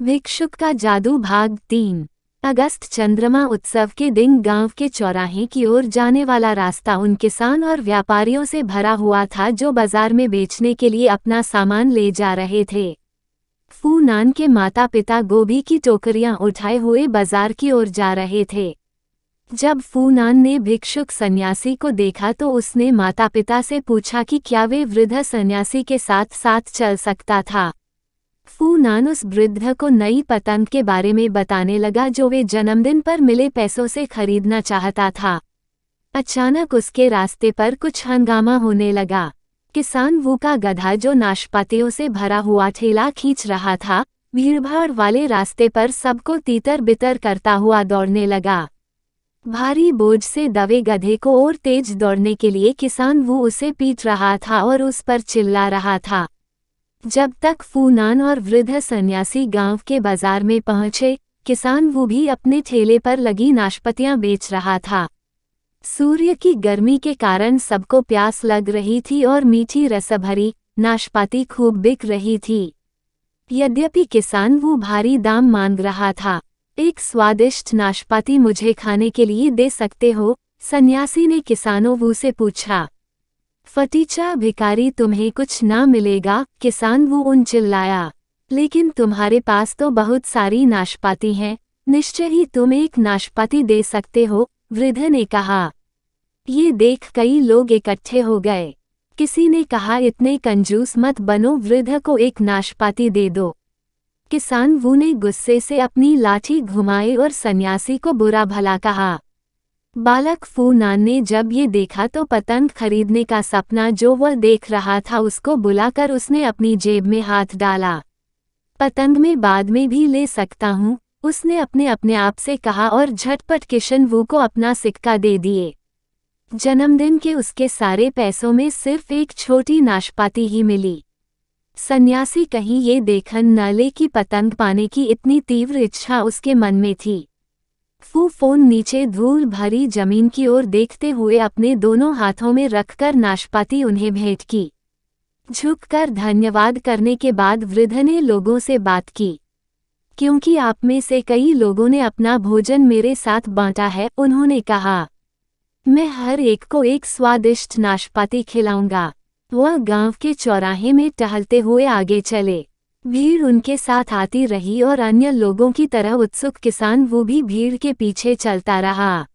भिक्षुक का जादू भाग 3। अगस्त चंद्रमा उत्सव के दिन गांव के चौराहे की ओर जाने वाला रास्ता उन किसान और व्यापारियों से भरा हुआ था जो बाजार में बेचने के लिए अपना सामान ले जा रहे थे। फूनान के माता पिता गोभी की टोकरियां उठाए हुए बाजार की ओर जा रहे थे। जब फूनान ने भिक्षुक सन्यासी को देखा तो उसने माता पिता से पूछा कि क्या वे वृद्ध सन्यासी के साथ साथ चल सकता था। फूनान उस वृद्ध को नई पतंग के बारे में बताने लगा जो वे जन्मदिन पर मिले पैसों से खरीदना चाहता था। अचानक उसके रास्ते पर कुछ हंगामा होने लगा। किसान वू का गधा जो नाशपातियों से भरा हुआ ठेला खींच रहा था, भीड़भाड़ वाले रास्ते पर सबको तीतर बितर करता हुआ दौड़ने लगा। भारी बोझ से दबे गधे को और तेज दौड़ने के लिए किसान वू उसे पीट रहा था और उस पर चिल्ला रहा था। जब तक फूनान और वृद्ध सन्यासी गांव के बाजार में पहुंचे, किसान वो भी अपने ठेले पर लगी नाशपातियां बेच रहा था। सूर्य की गर्मी के कारण सबको प्यास लग रही थी और मीठी रसभरी नाशपाती खूब बिक रही थी। यद्यपि किसान वो भारी दाम मांग रहा था। एक स्वादिष्ट नाशपाती मुझे खाने के लिए दे सकते हो? सन्यासी ने किसानों वो से पूछा। फटीचा भिखारी, तुम्हें कुछ ना मिलेगा, किसान वो उन चिल्लाया। लेकिन तुम्हारे पास तो बहुत सारी नाशपाती हैं, निश्चय ही तुम एक नाशपाती दे सकते हो, वृद्ध ने कहा। ये देख कई लोग इकट्ठे हो गए। किसी ने कहा, इतने कंजूस मत बनो, वृद्ध को एक नाशपाती दे दो। किसान वो ने गुस्से से अपनी लाठी घुमाई और सन्यासी को बुरा भला कहा। बालक फूनान ने जब ये देखा तो पतंग खरीदने का सपना जो वह देख रहा था उसको बुलाकर उसने अपनी जेब में हाथ डाला। पतंग मैं बाद में भी ले सकता हूँ, उसने अपने आप से कहा और झटपट किशन वू को अपना सिक्का दे दिए। जन्मदिन के उसके सारे पैसों में सिर्फ एक छोटी नाशपाती ही मिली। सन्यासी कहीं ये देखन न ले कि पतंग पाने की इतनी तीव्र इच्छा उसके मन में थी। फोन नीचे धूल भरी जमीन की ओर देखते हुए अपने दोनों हाथों में रखकर नाशपाती उन्हें भेंट की। झुककर धन्यवाद करने के बाद वृद्ध ने लोगों से बात की। क्योंकि आप में से कई लोगों ने अपना भोजन मेरे साथ बांटा है, उन्होंने कहा। मैं हर एक को एक स्वादिष्ट नाशपाती खिलाऊंगा। वह गांव के चौराहे में टहलते हुए आगे चले। भीड़ उनके साथ आती रही और अन्य लोगों की तरह उत्सुक किसान वो भी भीड़ के पीछे चलता रहा।